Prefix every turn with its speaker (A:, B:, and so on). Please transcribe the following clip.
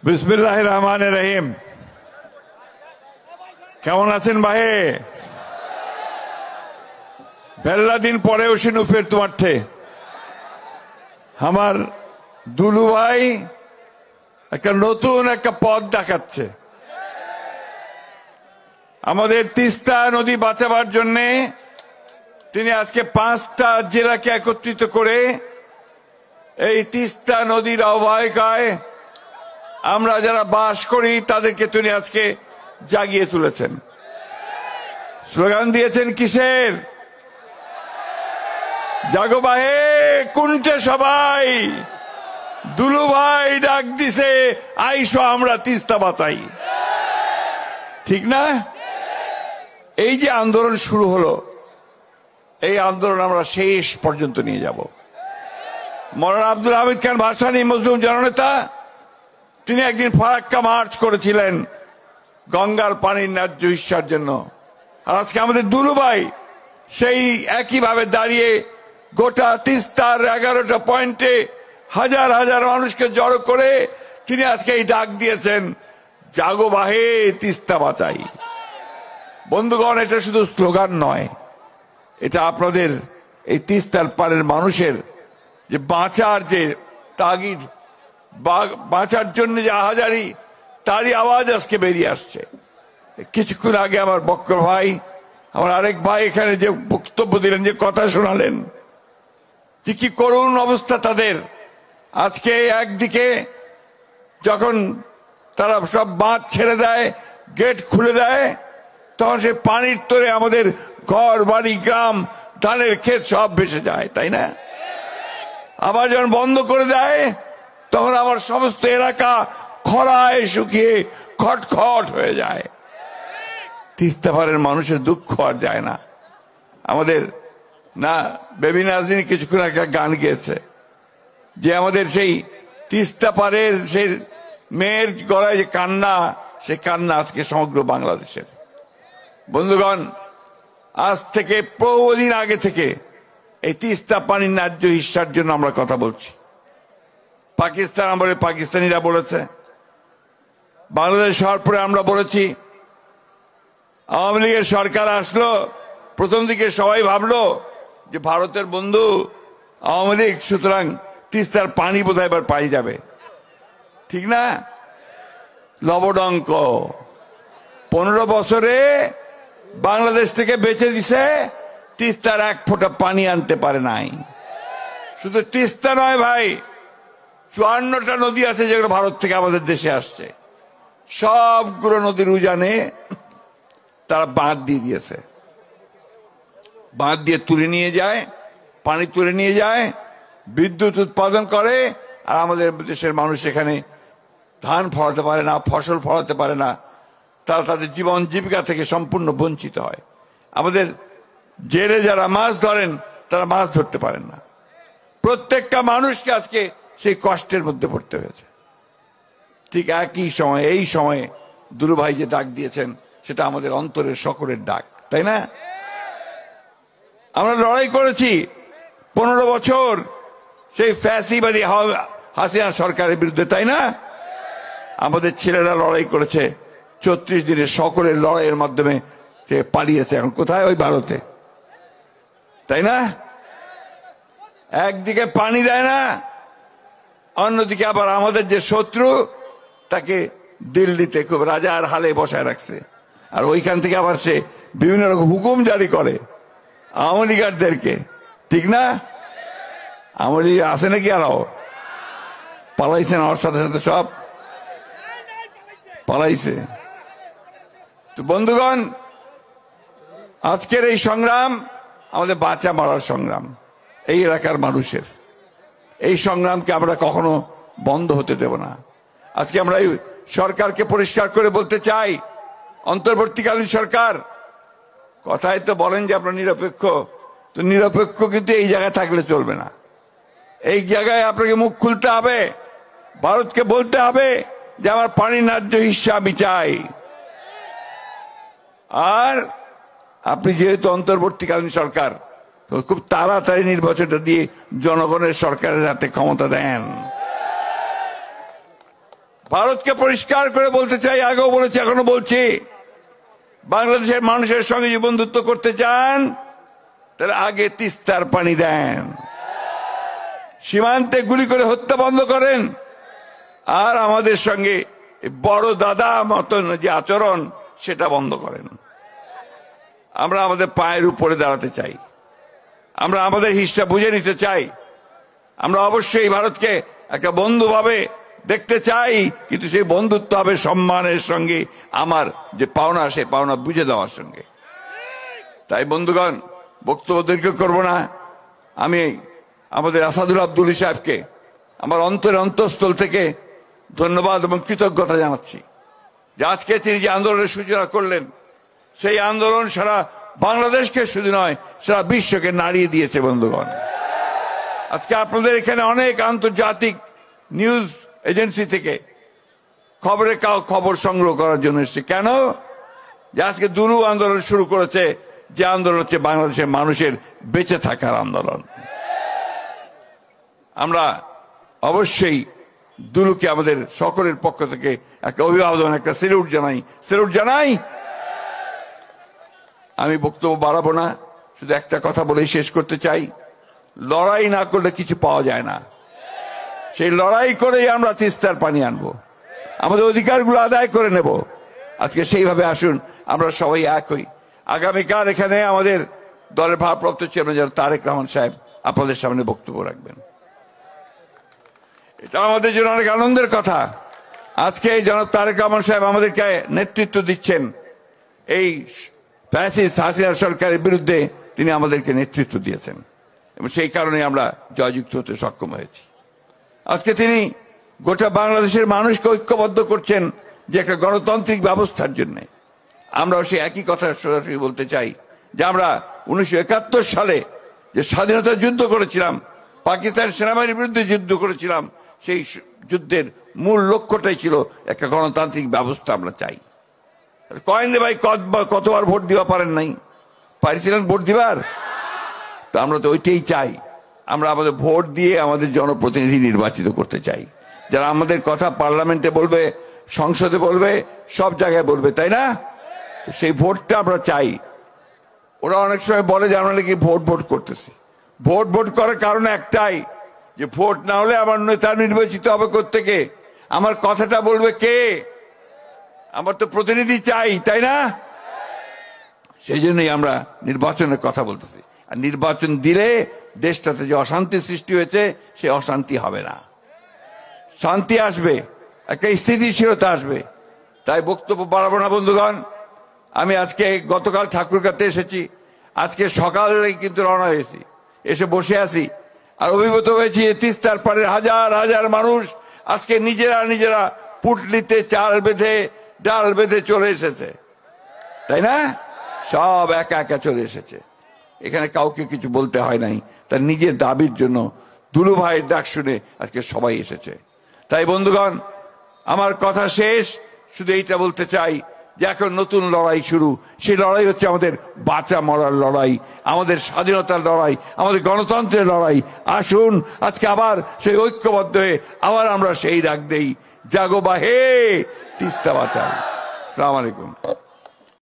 A: বিসমিল্লাহির রহমানির রহিম। কেমন আছেন ভাই? বেলা দিন পরে উসিনু ফের তোমার থে আমার দুলু ভাই একটা নতুন একটা পথ দেখাচ্ছে। আমাদের তিস্তা নদী বাঁচাবার জন্য তিনি আজকে 5টা জেলাকে একত্রিত করে এই তিস্তা নদীর অববাহিকায় আমরা যারা বাস করি তাদেরকে তিনি আজকে জাগিয়ে তুলেছেন। স্লোগান দিয়েছেন কিসের? জাগো বাহে কুন্ঠে সবাই, দুলু ভাই ডাক দিছে আইসো আমরা তিস্তা বাঁচাই। ঠিক না? এই যে আন্দোলন শুরু হলো, এই আন্দোলন আমরা শেষ পর্যন্ত নিয়ে যাব। মৌলানা আব্দুল হামিদ খান ভাসানী মুসলিম জননেতা তিনি একদিন ফারাক্কা মার্চ করেছিলেন গঙ্গার পানির ন্যায্য হিস্যার জন্য। আর আজকে আমাদের দুলু ভাই সেই একইভাবে দাঁড়িয়ে গোটা তিস্তার 11টা পয়েন্টে হাজার হাজার মানুষকে জড়ো করে তিনি আজকে এই ডাক দিয়েছেন, জাগো বাহে তিস্তা বাঁচাই। বন্ধুগণ, এটা শুধু স্লোগান নয়, এটা আপনাদের এই তিস্তার পারের মানুষের যে বাঁচার যে তাগিদ, বাঁচার জন্য যে আহাজারি, তারই আওয়াজ আজকে বেরিয়ে আসছে। কিছুক্ষণ আগে আমার বক্কর ভাই, আমার আরেক ভাই এখানে যে বক্তব্য দিলেন, যে কথা শোনালেন, যে কি করুণ অবস্থা তাদের। আজকে একদিকে যখন তারা সব বাঁধ ছেড়ে দেয়, গেট খুলে দেয়, তখন সে পানির তোরে আমাদের ঘর বাড়ি গ্রাম ধানের ক্ষেত সব ভেসে যায়, তাই না? আবার যখন বন্ধ করে দেয় তখন আমার সমস্ত এলাকা খরায় শুকিয়ে খটখট হয়ে যায়। তিস্তা পারের মানুষের দুঃখ আর যায় না। আমাদের না বেবি নাজনীন কিছুক্ষণ একটা গান গেয়েছে যে আমাদের সেই তিস্তা পারের সেই মেয়ের গলায় যে কান্না, সে কান্না আজকে সমগ্র বাংলাদেশের। বন্ধুগণ, আজ থেকে বহুদিন আগে থেকে এই তিস্তা পানির ন্যায্য হিস্যার জন্য আমরা কথা বলছি। পাকিস্তান আমলে পাকিস্তানিরা বলেছে, বাংলাদেশ হওয়ার পরে আমরা বলেছি। আওয়ামী লীগের সরকার আসলো, প্রথম দিকে সবাই ভাবলো যে ভারতের বন্ধু আওয়ামী লীগ, সুতরাং তিস্তার পানি বোধহয় এবার পাই যাবে। ঠিক না? লবডঙ্ক 15 বছরে বাংলাদেশ থেকে বেঁচে দিছে, তিস্তার 1 ফোঁটা পানি আনতে পারে নাই। শুধু তিস্তা নয় ভাই, 54টা নদী আছে যেগুলো ভারত থেকে আমাদের দেশে আসছে। সবগুলো নদীর উজানে তারা বাঁধ দিয়ে দিয়েছে। বাঁধ দিয়ে তুলে নিয়ে যায়, পানি তুলে নিয়ে যায়, বিদ্যুৎ উৎপাদন করে, আর আমাদের দেশের মানুষ এখানে ধান ফলাতে পারে না, ফসল ফলাতে পারে না। তারা তাদের জীবন জীবিকা থেকে সম্পূর্ণ বঞ্চিত হয়। আমাদের জেলে যারা মাছ ধরেন তারা মাছ ধরতে পারেন না। প্রত্যেকটা মানুষকে আজকে সেই কষ্টের মধ্যে পড়তে হয়েছে। ঠিক একই সময়ে, এই সময়ে দুলু ভাই যে ডাক দিয়েছেন, সেটা আমাদের অন্তরের সকলের ডাক, তাই না? আমরা লড়াই করেছি 15 বছর সেই ফ্যাসিবাদী হাসিনা সরকারের বিরুদ্ধে, তাই না? আমাদের ছেলেরা লড়াই করেছে 34 দিনের সকলের লড়াইয়ের মাধ্যমে সে পালিয়েছে। এখন কোথায়? ওই ভারতে, তাই না? একদিকে পানি দেয় না, অন্যদিকে আবার আমাদের যে শত্রু তাকে দিল্লিতে খুব রাজার হালে বসায় রাখছে। আর ওইখান থেকে আবার সে বিভিন্ন রকম হুকুম জারি করে আওয়ামী লীগারদেরকে। ঠিক না? আওয়ামী লীগ আছে নাকি? আরো পালাইছেন, আমার সাথে সাথে সব পালাইছে। তো বন্ধুগণ, আজকের এই সংগ্রাম আমাদের বাঁচা মারার সংগ্রাম, এই এলাকার মানুষের। এই সংগ্রামকে আমরা কখনো বন্ধ হতে দেব না। আজকে আমরা এই সরকারকে পরিষ্কার করে বলতে চাই, অন্তর্বর্তীকালীন সরকার, কথায় তো বলেন যে আপনারা নিরপেক্ষ, তো নিরপেক্ষ কিন্তু এই জায়গায় থাকলে চলবে না। এই জায়গায় আপনাকে মুখ খুলতে হবে, ভারতকে বলতে হবে যে আমার পানি ন্যায্য হিস্সা আমি চাই। আর আপনি যেহেতু অন্তর্বর্তীকালীন সরকার, খুব তাড়াতাড়ি নির্বাচনটা দিয়ে জনগণের সরকারের হাতে ক্ষমতা দেন। ভারতকে পরিষ্কার করে বলতে চাই, আগেও বলেছি এখনো বলছি, বাংলাদেশের মানুষের সঙ্গে যে বন্ধুত্ব করতে চান তাহলে আগে তিস্তার পানি দেন, সীমান্তে গুলি করে হত্যা বন্ধ করেন, আর আমাদের সঙ্গে বড় দাদা মতন যে আচরণ সেটা বন্ধ করেন। আমরা আমাদের পায়ের উপরে দাঁড়াতে চাই, আমরা আমাদের হিসাব বুঝে নিতে চাই, আমরা অবশ্যই ভারতকে একটা বন্ধু ভাবে দেখতে চাই, কিন্তু সেই বন্ধুত্ব হবে সম্মানের সঙ্গে, আমার যে পাওনা সে পাওনা বুঝে দেওয়ার সঙ্গে। তাই বন্ধুগণ, বক্তব্য দীর্ঘ করব না। আমি আমাদের আসাদুল আব্দুল সাহেবকে আমার অন্তঃস্থল থেকে ধন্যবাদ এবং কৃতজ্ঞতা জানাচ্ছি যে আজকে তিনি যে আন্দোলনের সূচনা করলেন, সেই আন্দোলন সারা বাংলাদেশকে শুধু নয় সারা বিশ্বকে নাড়িয়ে দিয়েছে। বন্ধুগণ, আজকে আপনাদের এখানে অনেক আন্তর্জাতিক নিউজ এজেন্সি থেকে খবর সংগ্রহ করার জন্য এসেছে। কেন? যে আজকে দুলু আন্দোলন শুরু করেছে, যে আন্দোলন হচ্ছে বাংলাদেশের মানুষের বেঁচে থাকার আন্দোলন। আমরা অবশ্যই দুলুকে আমাদের সকলের পক্ষ থেকে একটা অভিবাদন, একটা স্যালুট জানাই। আমি বক্তব্য বাড়াবো না, শুধু একটা কথা বলেই শেষ করতে চাই, লড়াই না করলে কিছু পাওয়া যায় না। সেই লড়াই করেই আমরা তিস্তার পানি আনবো, আমাদের অধিকারগুলো আদায় করে নেব। আজকে সেইভাবে আসুন আমরা সবাই এক হই। আগামীকাল এখানে আমাদের দলের ভারপ্রাপ্ত চেয়ারম্যান তারেক রহমান সাহেব আপনাদের সামনে বক্তব্য রাখবেন। এটা আমাদের জন্য অনেক আনন্দের কথা। আজকে জনাব তারেক রহমান সাহেব আমাদেরকে নেতৃত্ব দিচ্ছেন, এই ফ্যাসিস্ট হাসিনা সরকারের বিরুদ্ধে তিনি আমাদেরকে নেতৃত্ব দিয়েছেন এবং সেই কারণে আমরা জয়যুক্ত হতে সক্ষম হয়েছি। আজকে তিনি গোটা বাংলাদেশের মানুষকে ঐক্যবদ্ধ করছেন যে একটা গণতান্ত্রিক ব্যবস্থার জন্য। আমরাও সেই একই কথা সরাসরি বলতে চাই যে আমরা 1971 সালে যে স্বাধীনতার যুদ্ধ করেছিলাম, পাকিস্তান সেনাবাহিনীর বিরুদ্ধে যুদ্ধ করেছিলাম, সেই যুদ্ধের মূল লক্ষ্যটাই ছিল একটা গণতান্ত্রিক ব্যবস্থা আমরা চাই। কয়েন ভাই কতবার ভোট দিবা পারেন নাই, পারিছিলেন ভোট দিবার? তো আমরা তো ওইটাই চাই, আমরা আমাদের ভোট দিয়ে আমাদের জনপ্রতিনিধি নির্বাচিত করতে চাই, যারা আমাদের কথা পার্লামেন্টে বলবে, সংসদে বলবে, সব জায়গায় বলবে, তাই না? সেই ভোটটা আমরা চাই। ওরা অনেক সময় বলে যে আমরা নাকি ভোট করতেছি। ভোট করার কারণ একটাই, যে ভোট না হলে আমার নেতা নির্বাচিত হবে কোত্থেকে, আমার কথাটা বলবে কে? আমার তো প্রতিনিধি চাই, তাই না? সেই জন্যই আমরা নির্বাচনের কথা বলতেছি। আর নির্বাচন দিলে দেশটাতে যে অশান্তি সৃষ্টি হয়েছে সে অশান্তি হবে না, শান্তি আসবে, একটা স্থিতিশীলতা আসবে। তাই বক্তব্য বাড়াবো না বন্ধুগণ। আমি আজকে গতকাল ঠাকুরগাঁতে এসেছি, আজকে সকালে কিন্তু রওনা হয়েছি, এসে বসে আছি আর অভিভূত হয়েছি তিস্তার পাড়ের হাজার হাজার মানুষ আজকে নিজেরা পুটলিতে ডাল বেঁধে চলে এসেছে, তাই না? সব একা একা চলে এসেছে, এখানে কাউকে কিছু বলতে হয় নাই, তার নিজের দাবির জন্য দুলু ভাইয়ের ডাক শুনে আজকে সবাই এসেছে। তাই বন্ধুগণ, আমার কথা শেষ, শুধু এইটা বলতে চাই যে এখন নতুন লড়াই শুরু। সেই লড়াই হচ্ছে আমাদের বাঁচা মরার লড়াই, আমাদের স্বাধীনতার লড়াই, আমাদের গণতন্ত্রের লড়াই। আসুন আজকে আবার সেই ঐক্যবদ্ধ হয়ে আবার আমরা সেই ডাক দেই, জাগো বাহে তিস্তা বাঁচাও। আসসালামু আলাইকুম।